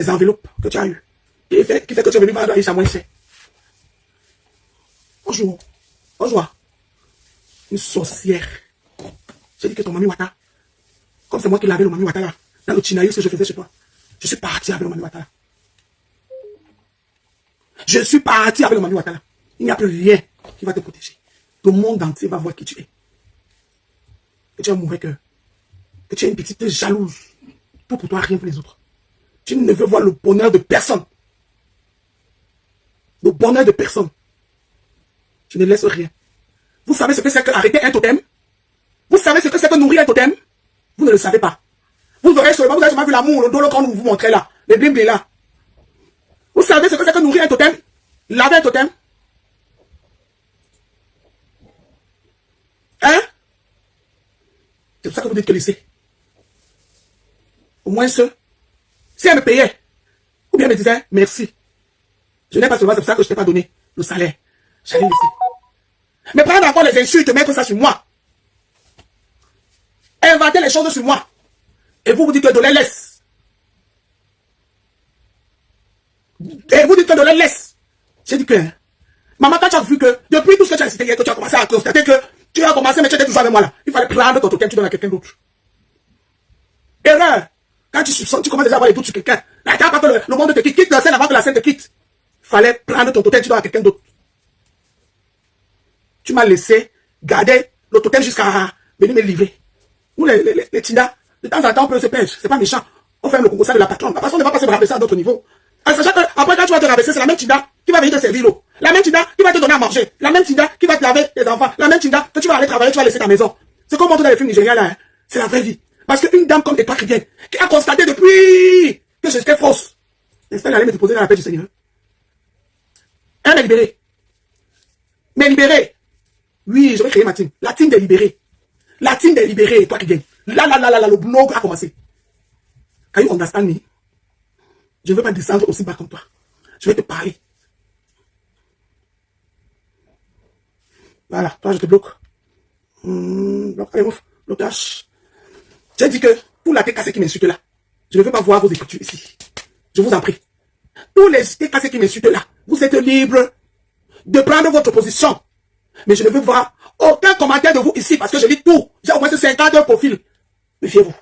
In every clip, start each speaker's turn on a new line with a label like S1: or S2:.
S1: les enveloppes que tu as eues, qui fait que tu es venu vendre Aïcha moins cher. Bonjour. Bonjour. Une sorcière. J'ai dit que ton Mami Wata, comme c'est moi qui lavais le Mami Wata là, dans le chinaïs que je faisais chez toi, je suis parti avec le Mami Wata là. Je suis parti avec le Mami Wata là. Il n'y a plus rien qui va te protéger. Le monde entier va voir qui tu es. Que tu as un mauvais cœur. Que tu es une petite jalouse. Tout pour toi, rien pour les autres. Tu ne veux voir le bonheur de personne. Le bonheur de personne. Tu ne laisses rien. Vous savez ce que c'est que arrêter un totem? Vous savez ce que c'est que nourrir un totem? Vous ne le savez pas. Vous avez seulement vu l'amour, le dos qu'on vous montrait là. Les blim là. Vous savez ce que c'est que nourrir un totem? Laver un totem? Hein? C'est pour ça que vous dites que laissez. Au moins si elle me payait, ou bien elle me disait merci. Je n'ai pas seulement, c'est pour ça que je ne t'ai pas donné le salaire. J'allais laisser. Mais prendre encore les insultes, mettre ça sur moi. Inventer les choses sur moi. Et vous dites que de les laisse. Et vous dites que de les laisse. J'ai dit que, maman, quand tu as vu que, depuis tout ce que tu as cité hier, que tu as commencé à constater que tu as commencé, mais tu étais toujours avec moi là. Il fallait prendre ton totem, tu donnes à quelqu'un d'autre. Erreur. Quand tu soupçonnes, tu commences déjà à avoir les doutes sur quelqu'un. Attends pas que le monde te quitte la scène avant que la scène te quitte. Fallait prendre ton totem, tu donnes à quelqu'un d'autre. Tu m'as laissé garder le totem jusqu'à venir me livrer. Nous, les Tinda, de temps en temps, on peut se pêcher. C'est pas méchant. On fait le concours de la patronne. La patronne ne va pas se rabaisser à d'autres niveaux. En sachant que, après, quand tu vas te rabaisser, c'est la même Tinda qui va venir te servir l'eau. La même Tinda qui va te donner à manger. La même Tinda qui va te laver tes enfants. La même Tinda que tu vas aller travailler, tu vas laisser ta maison. C'est comme on montre dans les films nigériens là. Hein. C'est la vraie vie. Parce qu'une dame comme toi qui vient, qui a constaté depuis que j'étais fausse, n'est-ce pas, elle allait me déposer dans la paix du Seigneur. Elle m'a libéré. Mais libéré. Oui, je vais créer ma team. La team des libérés. La team des libérés, toi qui viens. Là, le blog a commencé. Can you understand me? Je ne veux pas descendre aussi bas comme toi. Je vais te parler. Voilà, toi je te bloque. Blocage. J'ai dit que tous la tête cassée qui m'insulte là, je ne veux pas voir vos écritures ici. Je vous en prie. Tous les têtes cassées qui m'insultent là, vous êtes libres de prendre votre position. Mais je ne veux voir aucun commentaire de vous ici parce que je lis tout. J'ai au moins 50 profils. Méfiez-vous.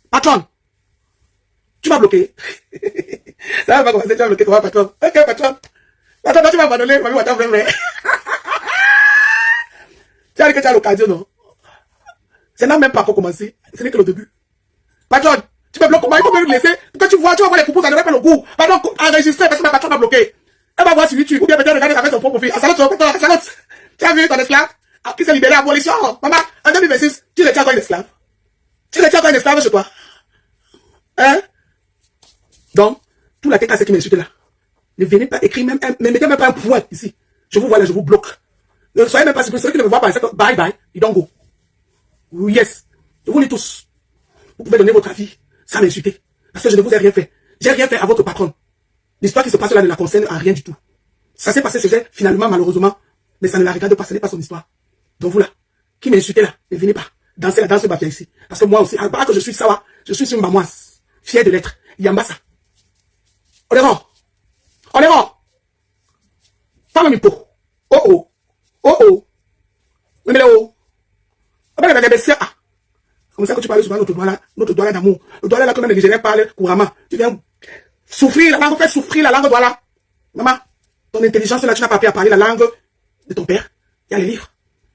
S1: Patron, tu m'as bloqué. Ça va commencer, tu vas bloquer toi, patron. Ok, patron. Patron, tu vas abandonner, Mami Wata, vrai. Tu as dit que tu as l'occasion, non? Ça n'a même pas encore commencé. Ce n'est que le début. Patron, tu me bloques comment? Il faut me laisser. Quand tu vas voir les propos, ça n'aurait pas le goût. Patron, enregistrer parce que ma patron m'a bloqué. Elle va voir sur YouTube ou bien peut-être regarder avec son propre profil. Salut. Tu as vu ton esclave qui s'est libéré à abolition. Maman, en 2026, tu retiens encore un esclave. Tu retiens encore un esclave chez toi. Hein? Donc, tout la tête cassée qui m'insulte là. Ne venez pas écrire même, ne mettez même pas un point ici. Je vous vois là, je vous bloque. Ne soyez même pas surpris. Celui qui ne me voit pas, bye bye, you don't go. Yes. Je vous lis tous. Vous pouvez donner votre avis sans m'insulter. Parce que je ne vous ai rien fait. J'ai rien fait à votre patronne. L'histoire qui se passe là ne la concerne en rien du tout. Ça s'est passé chez elle, finalement, malheureusement. Mais ça ne la regarde pas, ce n'est pas son histoire. Donc vous là, qui m'insultez là, ne venez pas. Dansez la danse bafia ici. Parce que moi aussi, à part que je suis Sawa, je suis une mamoise. Fier de l'être. Yambasa. On est rond. On est rond. Femme mi po. Oh oh. Oh oh. Oui mais là oh. Comme ça que tu parles souvent notre doigt là d'amour. Le doigt là que même les Nigériens parlent couramment. Tu viens souffrir la langue, faire souffrir la langue, voilà. Maman, ton intelligence là, tu n'as pas appris à parler la langue de ton père. Il y a les livres.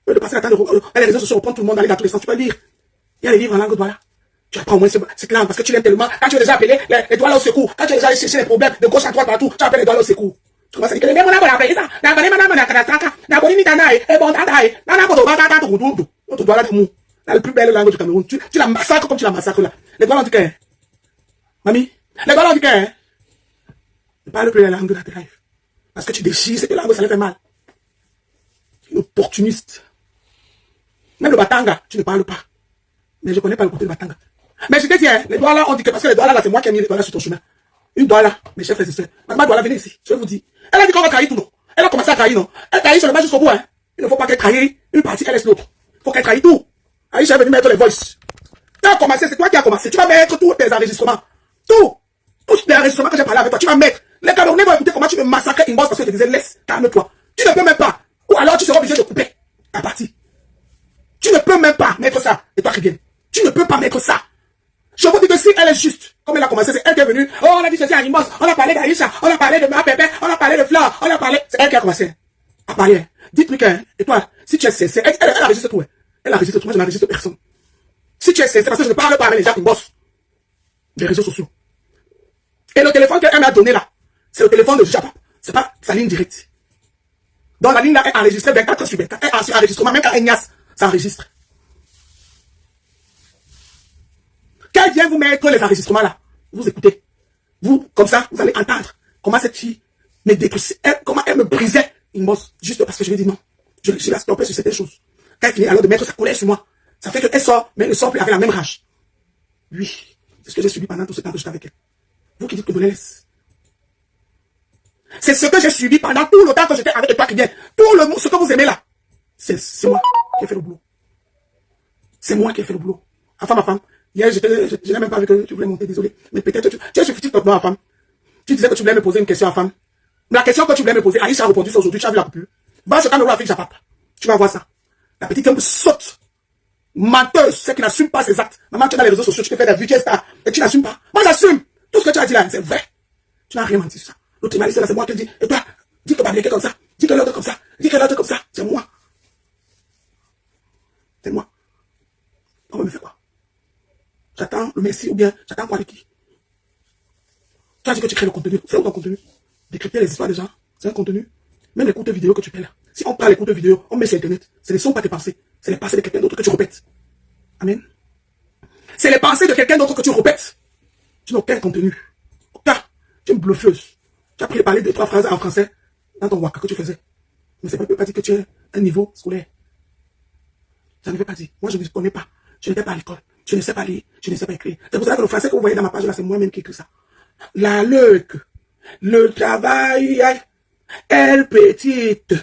S1: De passer la temps les réseaux sociaux, reprendre tout le monde, aller dans tous les sens, tu peux lire. Il y a les livres en langue, voilà. Tu apprends au moins cette langue parce que tu l'aimes tellement. Quand tu es déjà appelé les doigts là au secours, quand tu es déjà allé chercher les problèmes de gauche à droite partout, tu appelles les doigts là au secours. Tu commences à dire que les mêmes on a appelé ça. Notre doigt là d'amour. La plus belle langue du Cameroun. Tu la massacres comme tu la massacres là. Les doigts là du cœur. Mamie, les doigts là du cœur. Ne parle plus la langue de la drive. Parce que tu déchires cette langue, ça les fait mal. Une opportuniste. Même le Batanga, tu ne parles pas. Mais je ne connais pas le côté de Batanga. Mais je te dis, hein, les doigts là, on dit que parce que les doigts là, c'est moi qui ai mis les doigts là sur ton chemin. Une doigt là, mes chers frères et sœurs. Ma doigt là, venez ici. Je vous dis. Elle a dit qu'on va trahir tout, non. Elle a commencé à trahir, non. Elle trahit seulement jusqu'au bout, hein. Il ne faut pas qu'elle trahisse une partie, elle laisse l'autre. Il faut qu'elle trahisse tout. Aïcha est venue mettre les voices. Tu as commencé, c'est toi qui as commencé. Tu vas mettre tous tes enregistrements. Tout. Tous les enregistrements que j'ai parlé avec toi, tu vas mettre. Les Camerounais vont écouter comment tu me massacrais Inbox parce que je te disais laisse, calme-toi. Tu ne peux même pas. Ou alors tu seras obligé de couper la partie. Tu ne peux même pas mettre ça. Et toi qui viens. Tu ne peux pas mettre ça. Je vous dis que si elle est juste, comme elle a commencé, c'est elle qui est venue. Oh, on a dit ceci à Inbox, on a parlé d'Aïcha, on a parlé de ma pépé, on a parlé de Fleur, on a parlé. C'est elle qui a commencé à parler. Dites-lui que, et toi, si tu es sincère, elle enregistre tout. Elle enregistre tout. Moi, je n'enregistre personne. Si tu es sincère, parce que je ne parle pas avec les gens Inbox des réseaux sociaux. Et le téléphone qu'elle m'a donné là, c'est le téléphone de Japa. C'est pas sa ligne directe. Donc la ligne là est enregistrée 24 sur 24. Elle est enregistrement, même quand Ignace, ça enregistre. Qu'elle vient vous mettre les enregistrements là, vous écoutez. Vous, comme ça, vous allez entendre comment cette fille me détruisait, comment elle me brisait une bosse, juste parce que je lui ai dit non. Je la stoppais sur certaines choses. Quand elle finit alors de mettre sa colère sur moi, ça fait qu'elle sort, mais elle ne sort plus avec la même rage. Oui, c'est ce que j'ai subi pendant tout ce temps que j'étais avec elle. Vous qui dites que je les laisse. C'est ce que j'ai subi pendant tout le temps que j'étais avec toi qui vient. Tout ce que vous aimez là, c'est moi qui ai fait le boulot. C'est moi qui ai fait le boulot. Enfin, ma femme, hier, je n'ai même pas vu que tu voulais monter, désolé. Mais peut-être tu as suffi de ma femme. Tu disais que tu voulais me poser une question à femme. La question que tu voulais me poser, Aïcha a répondu ça aujourd'hui, tu as vu la coupure. Va sur Cameroun avec Japap. Tu vas voir ça. La petite femme saute. Menteuse, c'est qui n'assume pas ses actes. Maman, tu es dans les réseaux sociaux, tu te fais des vues, et tu n'assumes pas. Moi, j'assume. Tout ce que tu as dit là, c'est vrai. Tu n'as rien menti sur ça. L'autre m'a dit, c'est moi qui le dis. Et toi, dis que Bablé est comme ça. Dis que l'autre comme ça. Dis que l'autre comme ça. C'est moi. C'est moi. On va me faire quoi? J'attends le merci ou bien j'attends quoi de qui? Tu as dit que tu crées le contenu. C'est où ton contenu? Décrypter les histoires des gens. C'est un contenu. Même les courtes vidéos que tu fais là. Si on prend les courtes vidéos, on met sur Internet. Ce ne sont pas tes pensées. C'est les pensées de quelqu'un d'autre que tu répètes. Amen. C'est les pensées de quelqu'un d'autre que tu répètes. Tu n'as aucun contenu. Tu es une bluffeuse. Tu as pris parler de 3 phrases en français dans ton waka que tu faisais. Mais ça ne peut pas dire que tu as un niveau scolaire. Ça ne veut pas dire. Moi, je ne connais pas. Je n'étais pas à l'école. Je ne sais pas lire. Je ne sais pas écrire. C'est pour ça que le français que vous voyez dans ma page là, c'est moi-même qui écris ça. La leque, le travail, elle petite.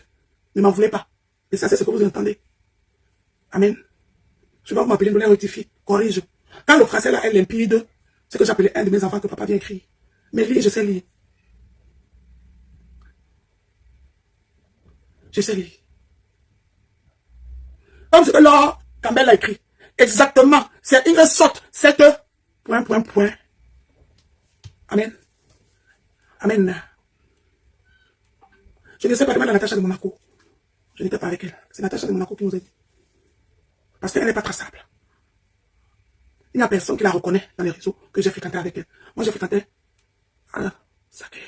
S1: Ne m'en voulez pas. Et ça, c'est ce que vous entendez. Amen. Souvent, vous m'appelez, nous les rectifie, corrige. Quand le français là est limpide, c'est que j'appelais un de mes enfants que papa vient écrire. Mais lire, je sais lire. Je sais lire. Comme ce que Laure Campbell a écrit. Exactement. C'est une sorte. C'est point. Amen. Amen. Je ne sais pas demander à Natacha de Monaco. Je n'étais pas avec elle. C'est Natacha de Monaco qui nous a dit. Parce qu'elle n'est pas traçable. Il n'y a personne qui la reconnaît dans les réseaux que j'ai fréquenté avec elle. Moi, j'ai fréquenté à Saké.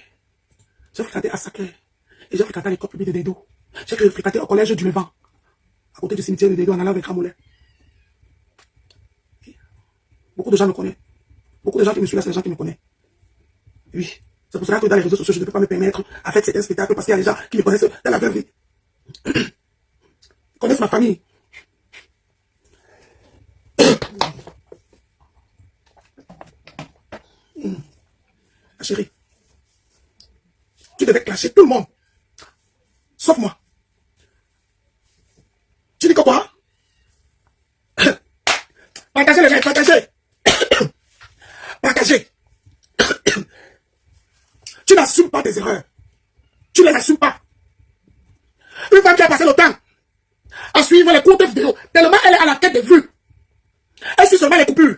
S1: J'ai fréquenté à Saké. Et j'ai fréquenté à l'école publique de Dedo. J'ai fréquenté au collège du Levant. À côté du cimetière de Dedo, en allant avec Ramoulin. Beaucoup de gens me connaissent. Beaucoup de gens qui me suivent là, c'est des gens qui me connaissent. Oui. C'est pour cela que dans les réseaux sociaux, je ne peux pas me permettre à faire certains spectacles parce qu'il y a des gens qui me connaissent dans la vraie vie. Ils connaissent ma famille. Ma chérie, tu devais clasher tout le monde. Sauf moi. Tu dis que quoi? Partagez les gens, partagez. Partagez. Tu n'assumes pas tes erreurs. Tu ne les assumes pas. Une femme qui a passé le temps à suivre les courtes vidéos, tellement elle est à la tête des vues. Elle suit seulement les coupures.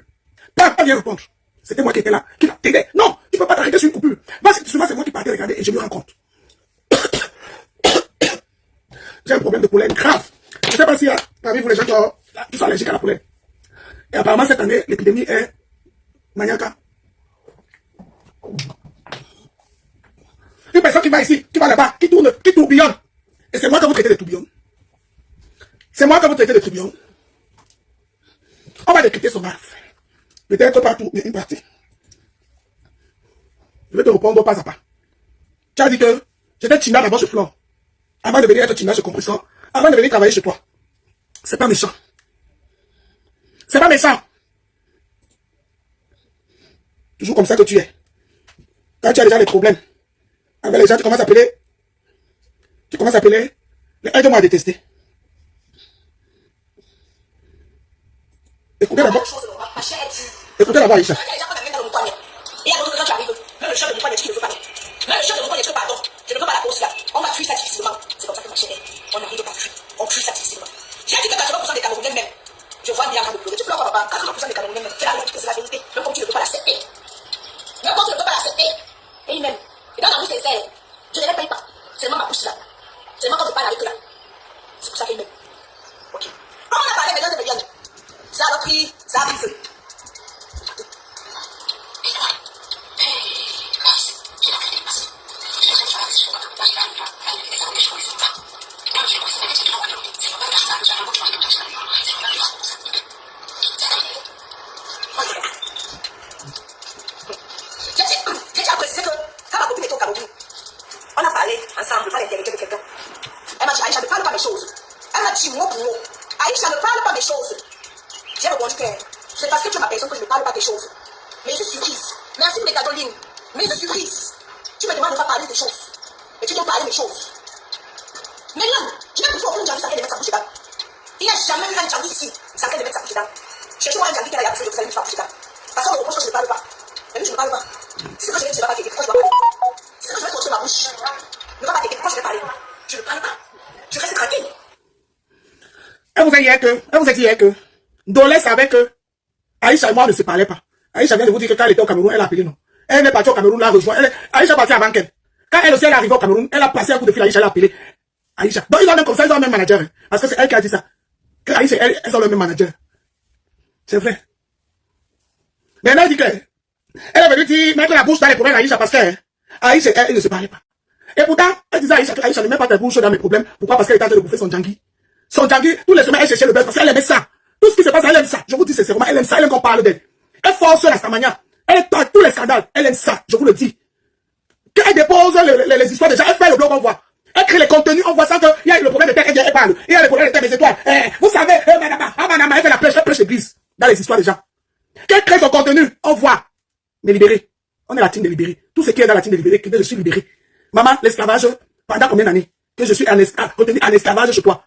S1: Pas bien répondre. C'était moi qui étais là, qui l'a aidé. Non, tu ne peux pas t'arrêter sur une coupure. Souvent, c'est moi qui partais regarder et je me rends compte. J'ai un problème de pollen grave. Je ne sais pas s'il y a parmi vous les gens qui sont allergiques à la pollen. Et apparemment, cette année, l'épidémie est maniaque. Une personne qui va ici, qui va là-bas, qui tourne, qui tourbillonne. Et c'est moi que vous traitez de tourbillon. C'est moi que vous traitez de tourbillon. On va décrypter son art. Peut-être pas tout, mais une partie. Je vais te répondre pas à pas. Tu as dit que j'étais Tina d'abord chez Flore. Avant de venir être Tina chez Compressor. Avant de venir travailler chez toi. C'est pas méchant. C'est pas méchant. Toujours comme ça que tu es. Quand tu as déjà des problèmes avec les gens, tu commences à appeler. Tu commences à appeler. Les aide-moi à détester. Écoutez d'abord. Écoutez d'abord, Aïcha.
S2: le chef de mon qui ne veut pas. Même le chef de mon pardon. Je ne veux pas la cause là. On va tuer ça difficilement. C'est comme ça que ma chérie, on n'arrive pas à tuer. On tue ça difficilement. J'ai dit que 80% des Camerounais même. Je vois bien en train de pleurer. Tu pleures quoi, papa? 80% des Camerounais même. C'est la vérité, c'est la vérité. Même comme tu ne veux pas l'accepter. Même quand tu ne veux pas l'accepter. Et même. Et dans la bouche sincère, je ne les paye pas. Seulement ma bouche là. Seulement quand je parle avec eux là. C'est pour ça qu'ils m'aiment. Ok. On a parlé maintenant de Viviane. Ça a pris, ça a pris feu. J'ai déjà précisé que quand ma copine est au Cameroun, on a parlé ensemble, pas l'intégrité de quelqu'un. Elle m'a dit, Aïcha, ne parle pas mes choses. Elle m'a dit mot pour mot. Aïcha, ne parle pas mes choses. J'ai répondu que c'est parce que tu es ma personne que je ne parle pas tes choses. Mais je suis surprise. Merci pour les Caroline. Mais je suis surprise. Tu me demandes de ne pas parler des choses. Mais tu dois parler mes choses. Mais là, je n'ai plus aucun Djambi sans qu'elle mette sa bouche dedans. Il n'y a jamais eu un Djambi ici sans qu'elle mette sa bouche dedans. Cherchez-moi un Djambi qu'elle a besoin de vous allez mettre sa bouche dedans. Parce qu'on me reproche que je ne parle pas. Mais lui, je ne parle pas. C'est ce que je vais dire, je ne vais pas t'aider. Pourquoi je dois parler? C'est ce que je vais sortir ma bouche. Ne va pas t'aider. Pourquoi je vais parler? Je ne parle pas. Je reste tranquille.
S1: Elle vous a dit hier que Dolé savait que Aïcha et moi ne se parlaient pas. Aïcha vient de vous dire que quand elle était au Cameroun, elle a appelé non. Elle est partie au Cameroun, l'a rejoint. Aïcha est partie avant qu'elle. Quand elle aussi elle est arrivée au Cameroun, elle a passé un coup de fil à Aïcha, elle a appelé Aïcha. Donc ils ont même comme ça, ils ont le même manager. Hein, parce que c'est elle qui a dit ça. Que Aïcha, elles ont le même manager. C'est vrai. Mais elle dit que elle est venue dire, mettre la bouche dans les problèmes d'Aïcha parce que Aïcha, elle ne se parlait pas. Et pourtant, elle disait à Aïcha que Aïcha ne met pas ta bouche dans mes problèmes. Pourquoi? Parce qu'elle est en train de bouffer son djangui. Son djangui, tous les semaines, elle cherchait le buzz parce qu'elle aimait ça. Tout ce qui se passe, elle aime ça. Je vous dis sincèrement, elle aime ça. Elle aime qu'on parle d'elle. Elle force la Stamania. Elle est dans tous les scandales. Elle aime ça. Je vous le dis. Quand elle dépose les histoires déjà, elle fait le blog, on voit. Elle crée les contenus, on voit ça qu'il y a le problème de terre, elle parle. Il y a le problème de terre des étoiles. Vous savez, madame, elle fait la prêche, elle prêche l'église. Dans les histoires des gens. Qu'elle crée son contenu, on voit. Mais libéré. On est la team de libéré. Tout ce qui est dans la team de libéré, que je suis libéré. Maman, l'esclavage, pendant combien d'années que je suis retenu en esclavage chez toi?